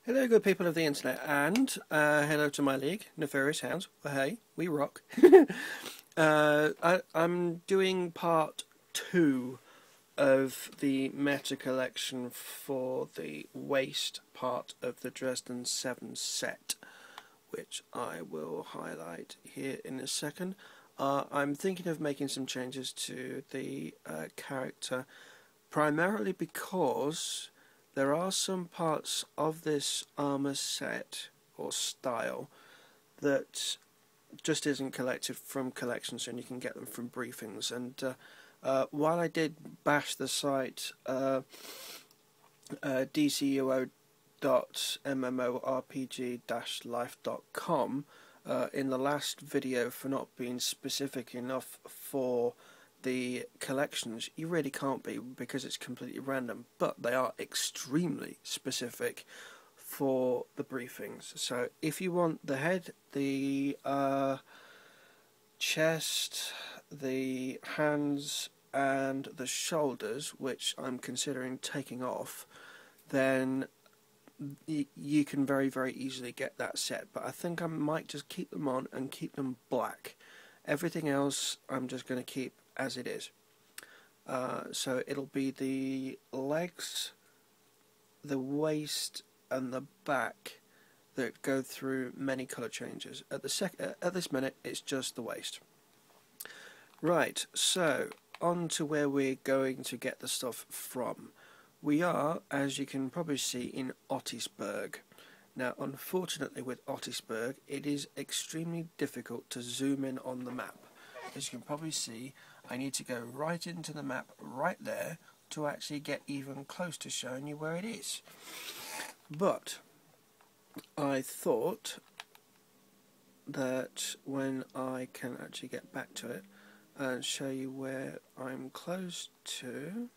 Hello, good people of the internet, and hello to my league, Nefarious Hounds. Well, hey, we rock. I'm doing part 2 of the meta collection for the waste part of the Dresden 7 set, which I will highlight here in a second. I'm thinking of making some changes to the character, primarily because there are some parts of this armor set or style that just isn't collected from collections, and you can get them from briefings. And while I did bash the site DCUO.mmorpg-life.com in the last video for not being specific enough for the collections, you really can't be, because it's completely random, but they are extremely specific for the briefings. So if you want the head, the chest, the hands and the shoulders, which I'm considering taking off, then you can very easily get that set. But I think I might just keep them on and keep them black. Everything else I'm just going to keep as it is. So it'll be the legs, the waist and the back that go through many colour changes. At this minute it's just the waist. Right, so on to where we're going to get the stuff from. We are, as you can probably see, in Ottisberg. Now, unfortunately with Ottisberg, it is extremely difficult to zoom in on the map. As you can probably see, I need to go right into the map right there to actually get even close to showing you where it is. But I thought that when I can actually get back to it and show you where I'm close to...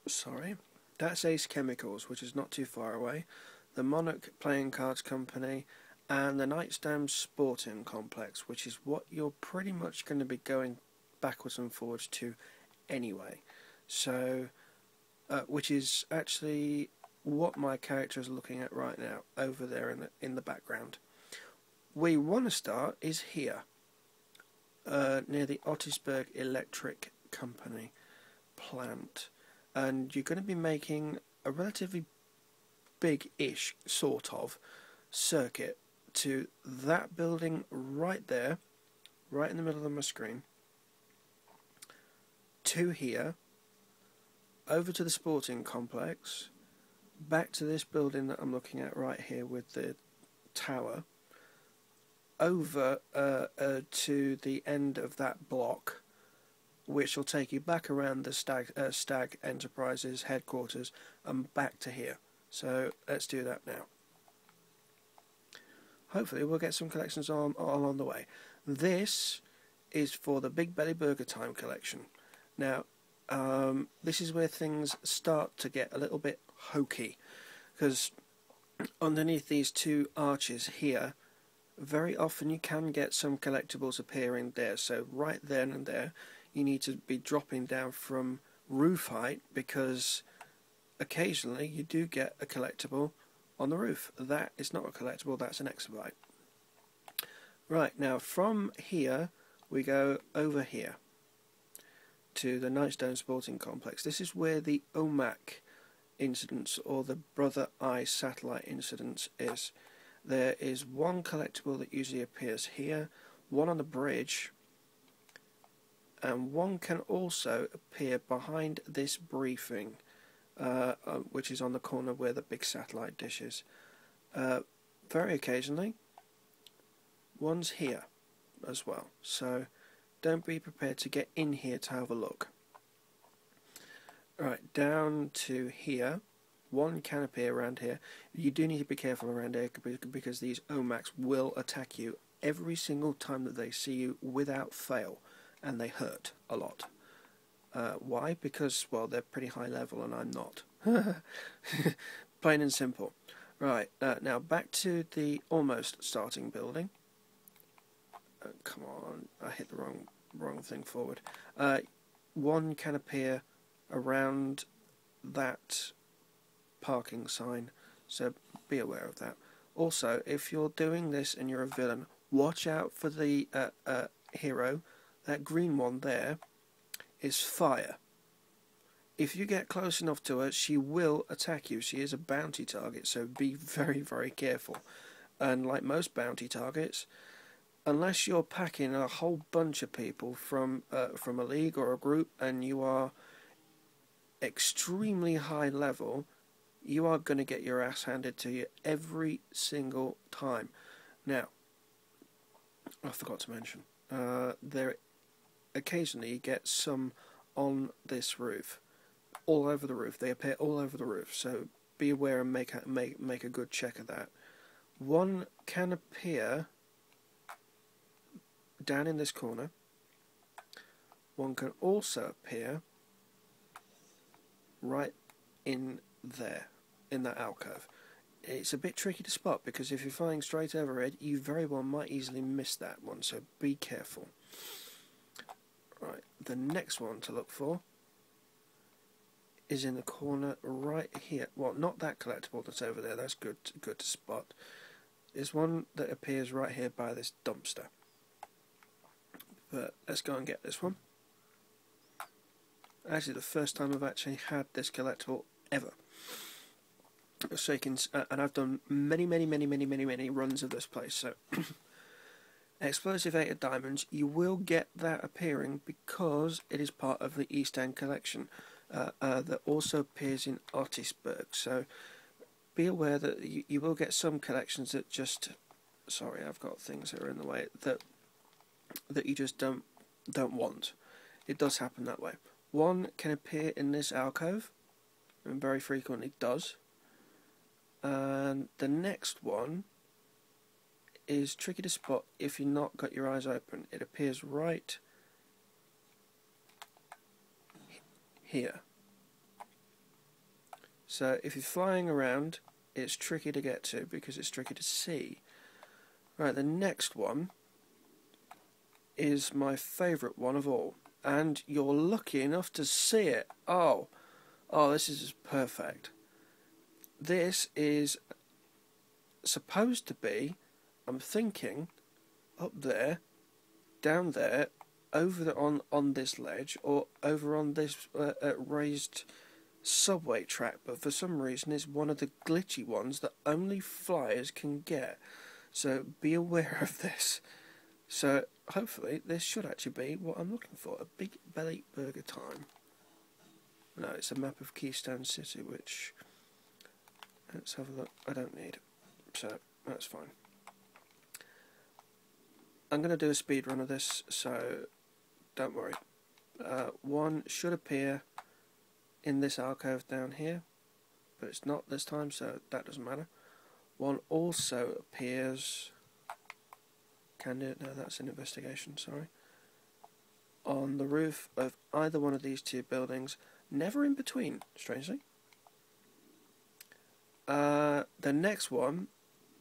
Sorry, that's Ace Chemicals, which is not too far away, the Monarch Playing Cards Company, and the Nightstone Sporting Complex, which is what you're pretty much going to be going backwards and forwards to anyway. So, which is actually what my character is looking at right now, over there in the background. Where you want to start is here, near the Ottisberg Electric Company plant. And you're going to be making a relatively big-ish sort of circuit to that building right there, right in the middle of my screen, to here, over to the sporting complex, back to this building that I'm looking at right here with the tower, over to the end of that block, which will take you back around the Stag Enterprises headquarters and back to here. So let's do that now. Hopefully we'll get some collections on along the way. This is for the Big Belly Burger Time collection. Now, this is where things start to get a little bit hokey, because underneath these two arches here, very often you can get some collectibles appearing there. So right then and there, you need to be dropping down from roof height, because occasionally you do get a collectible on the roof. That is not a collectible, that's an exabyte. Right, now from here we go over here to the Nightstone Sporting Complex. This is where the OMAC incidents, or the Brother Eye satellite incidents, is. There is one collectible that usually appears here, one on the bridge, and one can also appear behind this briefing, which is on the corner where the big satellite dish is. Very occasionally, one's here as well, so don't be prepared to get in here to have a look. Right, down to here, one can appear around here. You do need to be careful around here, because these OMACs will attack you every single time that they see you without fail, and they hurt a lot. Why? Because, well, they're pretty high level and I'm not. Plain and simple. Right, now back to the almost starting building. Come on, I hit the wrong thing forward. One can appear around that parking sign, so be aware of that. Also, if you're doing this and you're a villain, watch out for the hero. That green one there is fire. If you get close enough to her, she will attack you. She is a bounty target, so be very, very careful. And like most bounty targets, unless you're packing a whole bunch of people from a league or a group and you are extremely high level, you are going to get your ass handed to you every single time. Now, I forgot to mention, there occasionally you get some on this roof, all over the roof. They appear all over the roof, so be aware and make a good check of that. One can appear down in this corner. One can also appear right in there, in that alcove. It's a bit tricky to spot because if you're flying straight overhead, you very well might easily miss that one, so be careful. Right, the next one to look for is in the corner right here. Well, not that collectible that's over there, that's good to spot. There's one that appears right here by this dumpster. But let's go and get this one. Actually, the first time I've actually had this collectible ever. So you can, and I've done many runs of this place. So, Explosive 8 of Diamonds, you will get that appearing because it is part of the East End collection that also appears in Otisburg. So be aware that you will get some collections that just, sorry, I've got things that are in the way, that you just don't want. It does happen that way. One can appear in this alcove, and very frequently does. And the next one is tricky to spot if you've not got your eyes open. It appears right here. So if you're flying around, it's tricky to get to because it's tricky to see. Right, the next one is my favourite one of all, and you're lucky enough to see it. Oh, this is perfect. This is supposed to be, I'm thinking, up there, down there, over on this ledge, or over on this raised subway track, but for some reason it's one of the glitchy ones that only flyers can get. So be aware of this. So hopefully this should actually be what I'm looking for, a Big Belly Burger Time. No, it's a map of Keystone City, which, let's have a look, I don't need, so that's fine. I'm going to do a speed run of this, so don't worry. One should appear in this alcove down here, but it's not this time, so that doesn't matter. One also appears, can do it, no, that's an investigation, sorry, on the roof of either one of these two buildings, never in between, strangely. The next one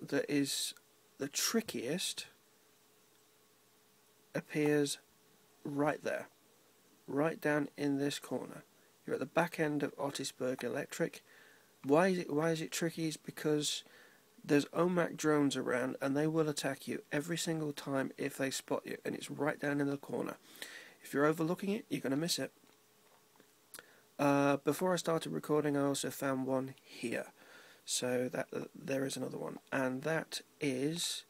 that is the trickiest appears right there, right down in this corner. You're at the back end of Otisburg Electric. Why is it tricky? Is because there's OMAC drones around and they will attack you every single time if they spot you, and it's right down in the corner. If you're overlooking it, you're going to miss it. Before I started recording, I also found one here, so that there is another one, and that is,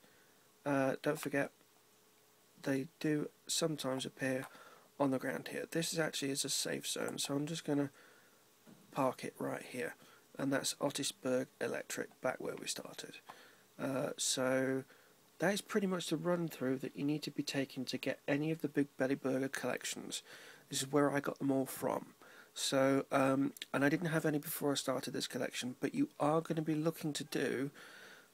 don't forget, they do sometimes appear on the ground here. This is actually a safe zone, so I'm just going to park it right here, and that's Otisburg Electric, back where we started. So that is pretty much the run through that you need to be taking to get any of the Big Belly Burger collections. This is where I got them all from. So, and I didn't have any before I started this collection, but you are going to be looking to do,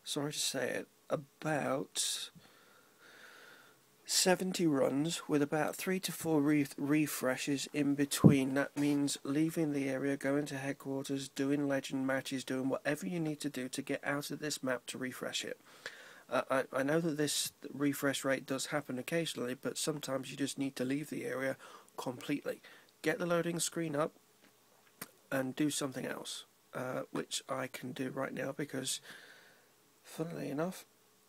sorry to say it, about 70 runs with about 3 to 4 refreshes in between. That means leaving the area, going to headquarters, doing legend matches, doing whatever you need to do to get out of this map to refresh it. I know that this refresh rate does happen occasionally, but sometimes you just need to leave the area completely. Get the loading screen up and do something else. which I can do right now because, funnily enough,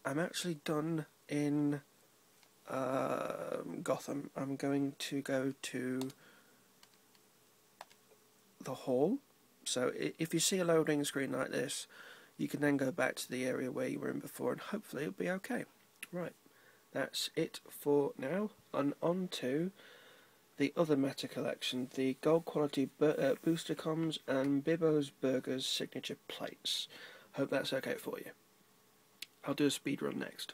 I'm actually done in Gotham. I'm going to go to the hall. So if you see a loading screen like this, you can then go back to the area where you were in before, and hopefully it'll be okay. Right, that's it for now. And on to the other meta collection, the gold quality booster comms and Bibbo's Burgers signature plates. Hope that's okay for you. I'll do a speed run next.